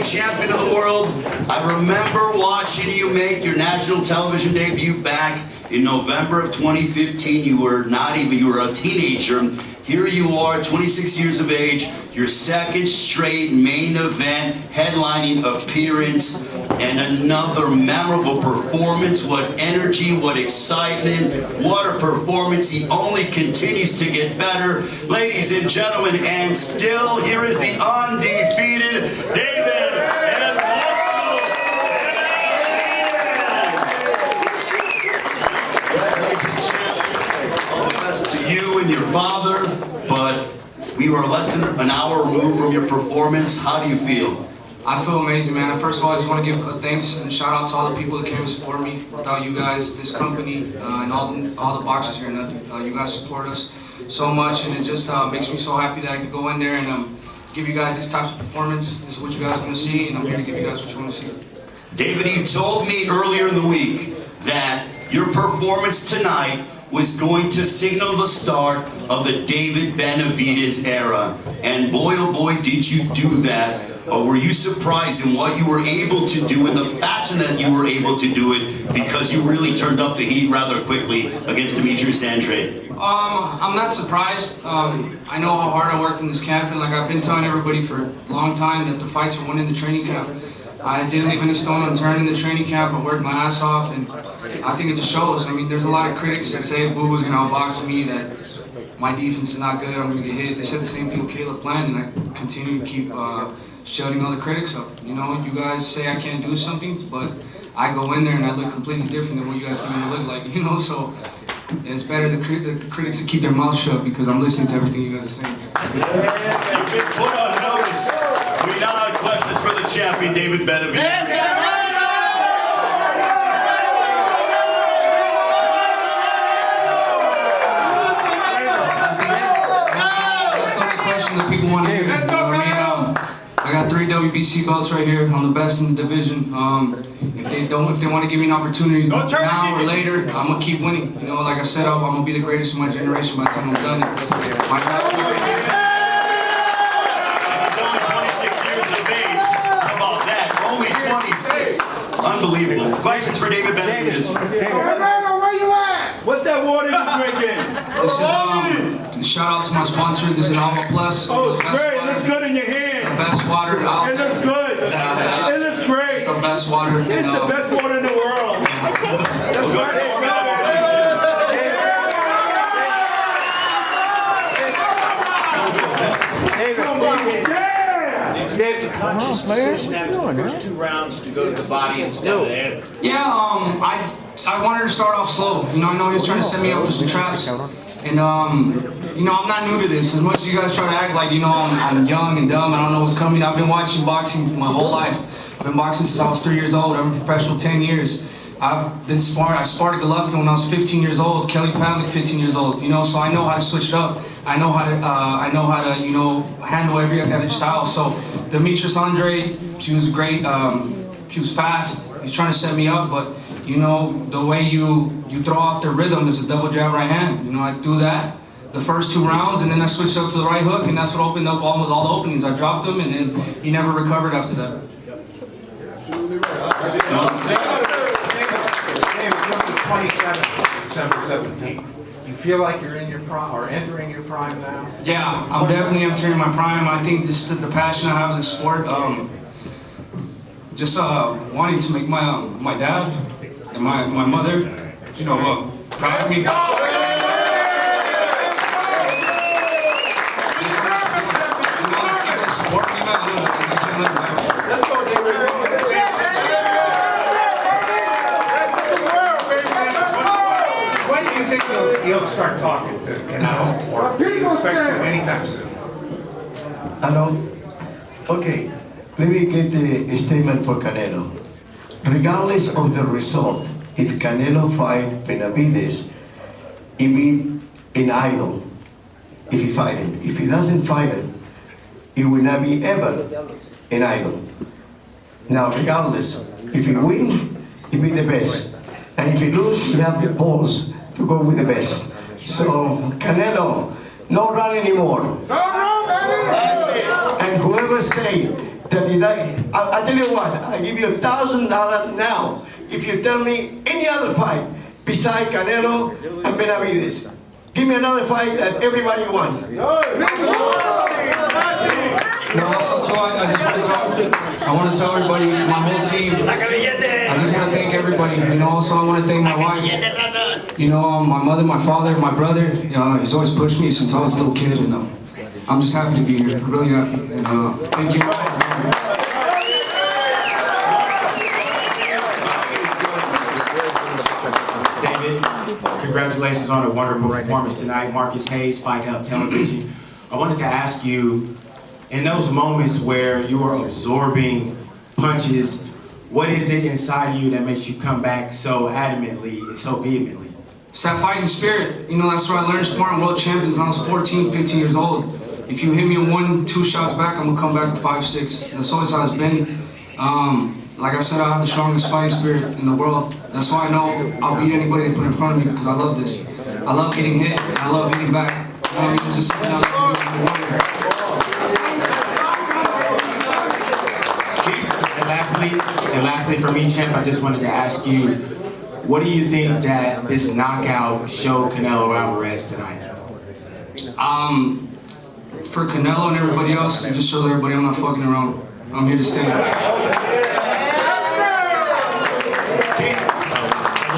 Middleweight champion of the world. I remember watching you make your national television debut back in November of 2015. You were a teenager. Here you are, 26 years of age, your second straight main event headlining appearance, and another memorable performance. What energy, what excitement, what a performance. He only continues to get better. Ladies and gentlemen, and still, here is the undefeated David and Monstruo. All the best to you and your father, but we were less than an hour removed from your performance. How do you feel? I feel amazing, man. First of all, I just want to give thanks and shout out to all the people that came and support me. Without you guys, this company, and all the boxers here, you guys support us so much, and it just makes me so happy that I can go in there and give you guys these types of performance. This is what you guys want to see, and I'm here to give you guys what you want to see. David, you told me earlier in the week that your performance tonight was going to signal the start of the David Benavidez era. And boy, oh boy, did you do that. Were you surprised in what you were able to do and the fashion that you were able to do it, because you really turned up the heat rather quickly against Demetrius Andrade? I'm not surprised. I know how hard I worked in this camp, and like I've been telling everybody for a long time that the fights are won in the training camp. I didn't leave any stone unturned in the training camp. I worked my ass off, and I think it just shows. I mean, there's a lot of critics that say Boo was going to outbox me, that my defense is not good, I'm going to get hit. They said the same thing with Caleb planned, and I continue to keep shutting other critics up. You know, you guys say I can't do something, but I go in there and I look completely different than what you guys think I look like, you know, so it's better the critics to keep their mouth shut, because I'm listening to everything you guys are saying. You've been put on notice. We now have questions for the champion, David Benavidez. That people want to hear. I got 3 WBC belts right here. I'm the best in the division. If they want to give me an opportunity now or later, I'm gonna keep winning. You know, like I said, I'm gonna be the greatest in my generation by the time I'm done. He's only 26 years of age. How about that? Only 26. Unbelievable. Questions for David Benavidez. Where you at? What's that water you drinking? This is shout out to my sponsor. This is Alma Plus. Oh, it's great. It looks good in your hand. The best water out there. It looks good. It looks great. It's the best water. It's the best water in the world. That's right. Dave, the conscious decision after the first 2 rounds to go to the body instead of the head? Yeah, I wanted to start off slow. You know, I know he was trying to set me up for some traps. And, you know, I'm not new to this. As much as you guys try to act like, you know, I'm young and dumb, I don't know what's coming. I've been watching boxing my whole life. I've been boxing since I was 3 years old. I'm a professional 10 years. I've been sparring. I sparred at Golovkin when I was 15 years old. Kelly Pavlik, 15 years old. You know, so I know how to switch it up. I know how to, you know, handle every style. So Demetrius Andrade, she was great. She was fast. He's trying to set me up, but you know, the way you throw off the rhythm is a double jab right hand. You know, I do that the first 2 rounds, and then I switched up to the right hook, and that's what opened up all the openings. I dropped him, and then he never recovered after that. Absolutely right. 27, December 17th. You feel like you're in your prime, or entering your prime now? Yeah, I'm definitely entering my prime. I think just the passion I have in the sport, just wanting to make my dad and my mother, you know, proud of me. You'll start talking to Canelo, or do you expect to anytime soon? Hello? Okay, let me get a statement for Canelo. Regardless of the result, if Canelo fight Benavidez, it be an idol if he fight him. If he doesn't fight him, it will not be ever an idol. Now, regardless, if he wins, he be the best. And if he loses, he have the balls to go with the best. So, Canelo, no run anymore. And whoever say I'll tell you what, I give you $1,000 now if you tell me any other fight beside Canelo and Benavidez. Give me another fight that everybody won. No, also too, I want to tell everybody, my whole team, I just want to thank everybody. You know, also I want to thank my wife. You know, my mother, my father, my brother. He's always pushed me since I was a little kid, and I'm just happy to be here. Really happy. And thank you. David, congratulations on a wonderful performance tonight. Marcus Hayes, Fight Hub Television. I wanted to ask you, in those moments where you are absorbing punches, what is it inside of you that makes you come back so adamantly and so vehemently? It's that fighting spirit. You know, that's where I learned sparring world champions when I was 14, 15 years old. If you hit me 1, 2 shots back, I'm gonna come back with 5, 6. That's always how it's been. Like I said, I have the strongest fighting spirit in the world. That's why I know I'll beat anybody they put in front of me, because I love this. I love getting hit, and I love hitting back. You know what I mean? It's just something else I can do. And lastly, for me, champ, I just wanted to ask you, what do you think that this knockout showed Canelo Alvarez tonight? For Canelo and everybody else, it just shows everybody I'm not fucking around. I'm here to stay.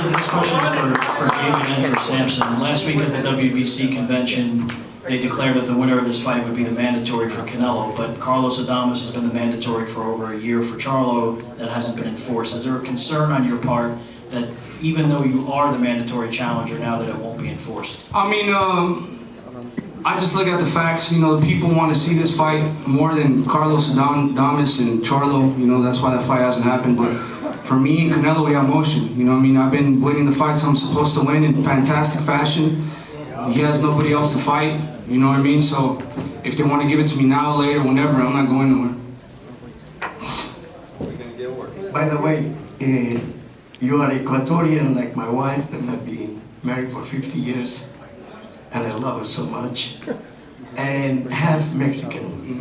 This question is for David and for Samson. Last week at the WBC convention, they declared that the winner of this fight would be the mandatory for Canelo, but Carlos Adames has been the mandatory for over a year for Charlo. That hasn't been enforced. Is there a concern on your part that even though you are the mandatory challenger now, that it won't be enforced? I mean, I just look at the facts. You know, people want to see this fight more than Carlos Adames and Charlo. You know, that's why that fight hasn't happened. But for me and Canelo, we have motion. You know what I mean? I've been winning the fights I'm supposed to win in fantastic fashion. He has nobody else to fight. You know what I mean? So if they want to give it to me now, later, whenever, I'm not going nowhere. By the way, you are Ecuadorian like my wife that have been married for 50 years, and I love her so much, and half Mexican.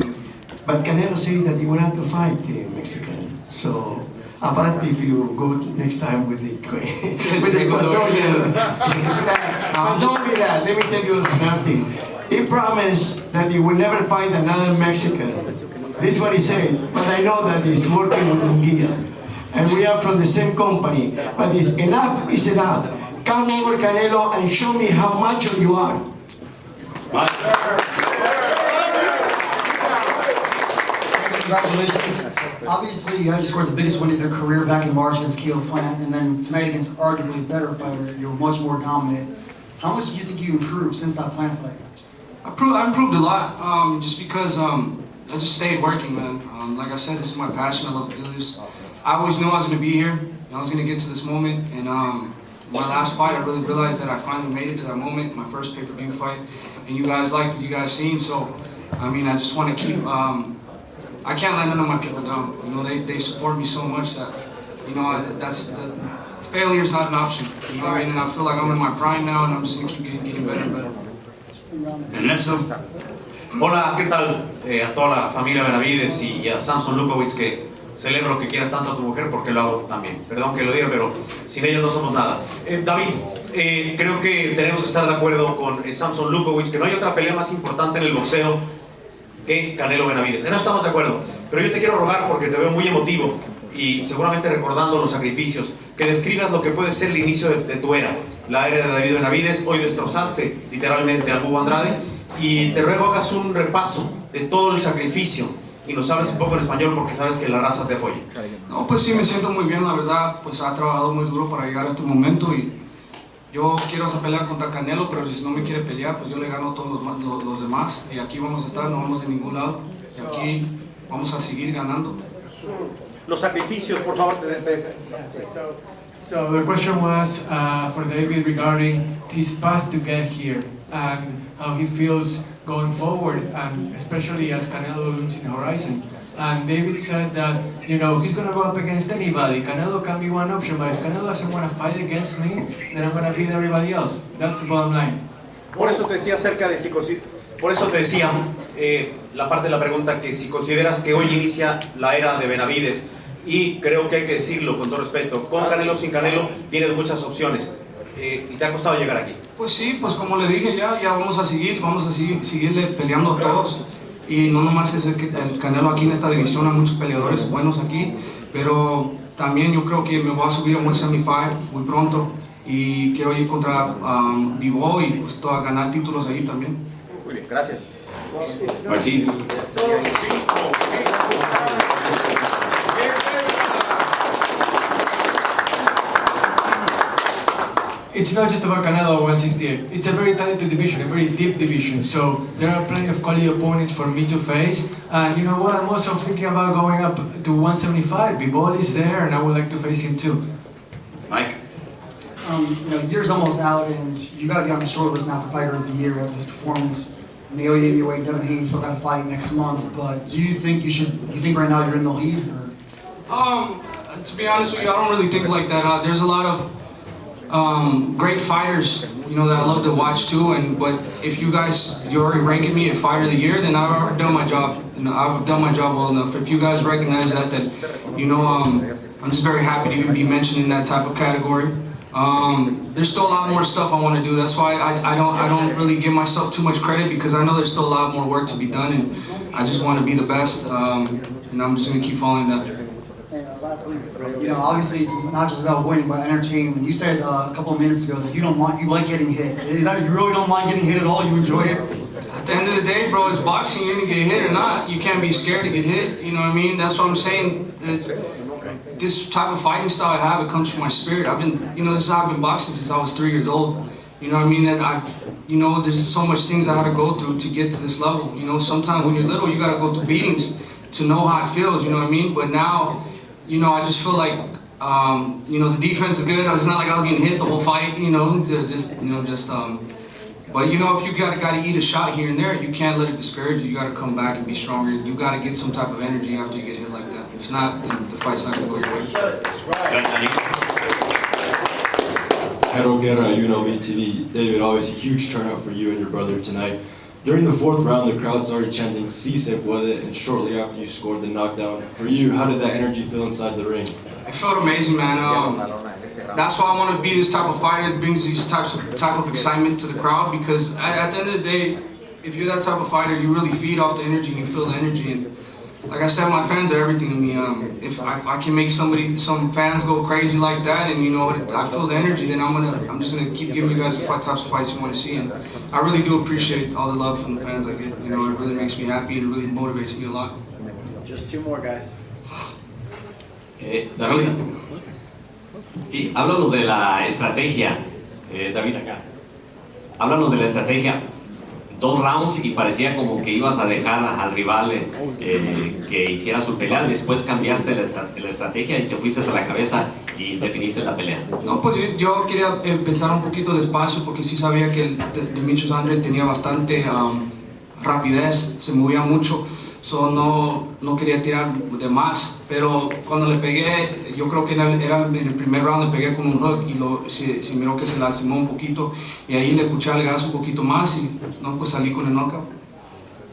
But Canelo says that he will have to fight Mexican. So, about if you go next time with the Ecuadorian, but don't be that. Let me tell you something. He promised that he will never fight another Mexican. This is what he said. But I know that he's working with Munguia, and we are from the same company. But it's enough is enough. Come over, Canelo, and show me how macho you are. Congratulations. Obviously, you scored the biggest win of your career back in March against Kilo Plant, and then tonight against arguably a better fighter, you were much more dominant. How much do you think you improved since that Plant fight? I improved a lot, just because I just stayed working, man. Like I said, this is my passion. I love to do this. I always knew I was going to be here, and I was going to get to this moment. And my last fight, I really realized that I finally made it to that moment, my first pay-per-view fight. And you guys liked what you guys seen, so, I mean, I just want to keep, I can't let none of my people down. You know, they support me so much that, you know, failure is not an option. You know what I mean? And I feel like I'm in my prime now, and I'm just going to keep getting better and better. Hola, ¿qué tal a toda la familia Benavidez y a Samson Lukowicz, que celebro que quieras tanto a tu mujer porque lo hago también. Perdón que lo diga, pero sin ellos no somos nada. David, creo que tenemos que estar de acuerdo con Samson Lukowicz, que no hay otra pelea más importante en el boxeo que Canelo Benavidez. En eso estamos de acuerdo. Pero yo te quiero rogar, porque te veo muy emotivo y seguramente recordando los sacrificios, que describas lo que puede ser el inicio de tu era, la era de David Benavidez. Hoy destrozaste literalmente al Hugo Andrade, y te ruego hagas un repaso de todo el sacrificio y nos hables un poco en español porque sabes que la raza te apoya. No, pues sí, me siento muy bien, la verdad. Pues ha trabajado muy duro para llegar a este momento, y yo quiero pelear contra Canelo, pero si no me quiere pelear, pues yo le gano a todos los demás, y aquí vamos a estar, no vamos de ningún lado, y aquí vamos a seguir ganando. Los sacrificios, por favor, So the question was for David regarding his path to get here and how he feels going forward, and especially as Canelo looks in the horizon. And David said that, you know, he's going to go up against anybody. Canelo can be one option, but if Canelo doesn't want to fight against me, then I'm going to beat everybody else. That's the bottom line. Por eso te decía acerca de por eso te decía, la parte de la pregunta que si consideras que hoy inicia la era de Benavidez, y creo que hay que decirlo con todo respeto, con Canelo o sin Canelo tienes muchas opciones, y te ha costado llegar aquí. Pues sí, pues como le dije ya vamos a seguirle peleando a todos. Y no nomás es el Canelo aquí en esta división, hay muchos peleadores buenos aquí, pero también yo creo que me voy a subir a 175 muy pronto y quiero ir contra Vivo y pues a ganar títulos ahí también. Muy bien, gracias. Martín. It's not just about Canelo 168. It's a very talented division, a very deep division. So there are plenty of quality opponents for me to face. And you know what? I'm also thinking about going up to 175. Bivol is there, and I would like to face him too. Mike? Year's almost out, and you got to get on the short list now for Fighter of the Year after this performance. Nail Weight, Devin Haney still got to fight next month. But do you think you think right now you're in the lead? Or? To be honest with you, I don't really think like that. There's a lot of great fighters, that I love to watch too. But if you're already ranking me at Fighter of the Year, then I've already done my job. I've done my job well enough. If you guys recognize that, I'm just very happy to even be mentioned in that type of category. There's still a lot more stuff I want to do. That's why I don't really give myself too much credit, because I know there's still a lot more work to be done, and I just want to be the best. And I'm just going to keep following that. Obviously it's not just about winning, but entertainment. You said a couple of minutes ago that you like getting hit. Is that you really don't mind getting hit at all? You enjoy it? At the end of the day, bro, it's boxing. You're gonna get hit or not. You can't be scared to get hit. You know what I mean? That's what I'm saying. This type of fighting style I have, it comes from my spirit. This is how I've been boxing since I was 3 years old. You know what I mean? That there's just so much things I had to go through to get to this level. Sometimes when you're little, you gotta go through beatings to know how it feels. You know what I mean? But now, I just feel like, the defense is good. It's not like I was getting hit the whole fight, but if you gotta eat a shot here and there, you can't let it discourage you. You gotta come back and be stronger. You gotta get some type of energy after you get hit like that. If not, then the fight's not gonna go your way. Pedro Guerra, UNLV TV. David, always a huge turnout for you and your brother tonight. During the fourth round, the crowd started chanting "Si se puede," and shortly after you scored the knockdown. For you, how did that energy feel inside the ring? It felt amazing, man. That's why I want to be this type of fighter that brings these type of excitement to the crowd, because at the end of the day, if you're that type of fighter, you really feed off the energy and you feel the energy. And like I said, my fans are everything to me. If I can make some fans go crazy like that, and I feel the energy, then I'm just gonna keep giving you guys the types of fights you want to see. And I really do appreciate all the love from the fans I get. It really makes me happy and it really motivates me a lot. Just two more guys. David, sí, háblanos de la estrategia, David acá. Háblanos de la estrategia. 2 rounds y parecía como que ibas a dejar al rival que hiciera su pelea. Después cambiaste la estrategia y te fuiste a la cabeza y definiste la pelea. No, pues yo quería empezar un poquito despacio, porque sí sabía que el Demetrius Andrade tenía bastante rapidez, se movía mucho. No quería tirar de más, pero cuando le pegué, yo creo que en el primer round le pegué con un hook y se miró que se lastimó un poquito, y ahí le puché al gas un poquito más y pues salí con el knockout.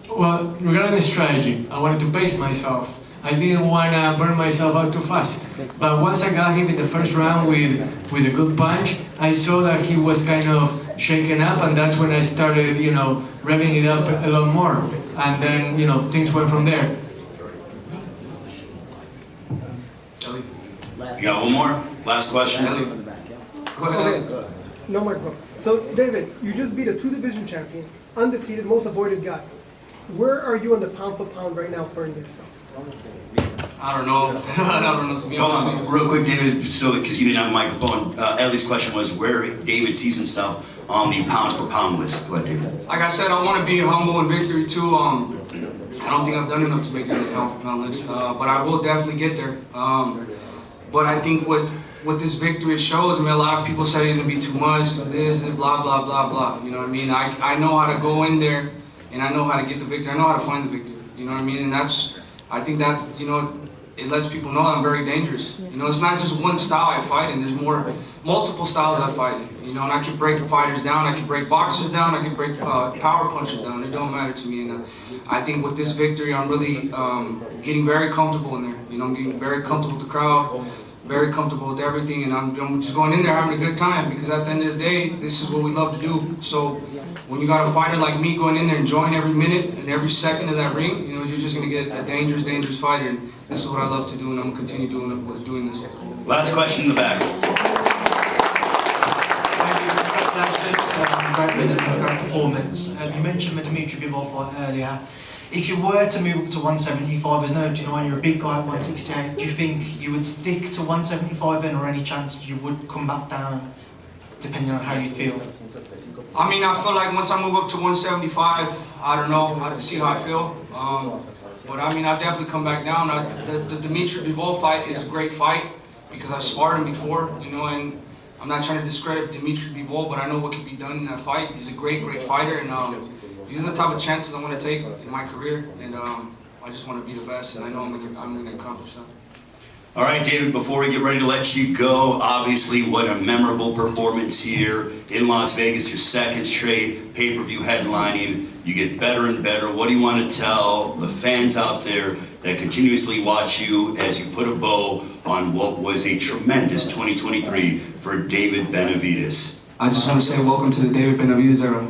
Well, regarding the strategy, I wanted to pace myself. I didn't want to burn myself out too fast. But once I got him in the first round with a good punch, I saw that he was kind of shaken up, and that's when I started, revving it up a lot more. And then, things went from there. You got one more? Last question? Go ahead. No, Marco. So, David, you just beat a 2-division champion, undefeated, most avoided guy. Where are you on the pound for pound right now for yourself? I don't know. I don't know, to be honest. Real quick, David, because you didn't have a microphone, Ellie's question was where David sees himself on the pound for pound list. Go ahead, David. Like I said, I want to be humble in victory too. I don't think I've done enough to make it on the pound for pound list, but I will definitely get there. But I think what this victory shows, a lot of people say it's gonna be too much, this, blah, blah, blah, blah. You know what I mean? I know how to go in there, and I know how to get the victory. I know how to find the victory. You know what I mean? And I think that, it lets people know I'm very dangerous. You know, it's not just one style I fight in. There's multiple styles I fight in. You know, and I can break fighters down. I can break boxers down. I can break power punchers down. It don't matter to me. And I think with this victory, I'm really getting very comfortable in there. You know, I'm getting very comfortable with the crowd, very comfortable with everything, and I'm just going in there having a good time, because at the end of the day, this is what we love to do. So when you got a fighter like me going in there enjoying every minute and every second of that ring, you know, you're just going to get a dangerous, dangerous fighter, and this is what I love to do, and I'm going to continue doing this. Last question in the back. Congratulations on a great performance. You mentioned the Demetrius fight earlier. If you were to move up to 175, there's no denying you're a big guy at 168. Do you think you would stick to 175 then, or any chance you would come back down, depending on how you feel? I mean, I feel like once I move up to 175, I don't know, I have to see how I feel. But I mean, I'll definitely come back down. The Demetrius fight is a great fight, because I've sparred him before, you know, and I'm not trying to discredit Demetrius, but I know what can be done in that fight. He's a great, great fighter, and these are the type of chances I want to take in my career, and I just want to be the best, and I know I'm going to accomplish that. All right, David, before we get ready to let you go, obviously what a memorable performance here in Las Vegas, your second straight pay-per-view headlining. You get better and better. What do you want to tell the fans out there that continuously watch you as you put a bow on what was a tremendous 2023 for David Benavidez? I just want to say welcome to the David Benavidez era.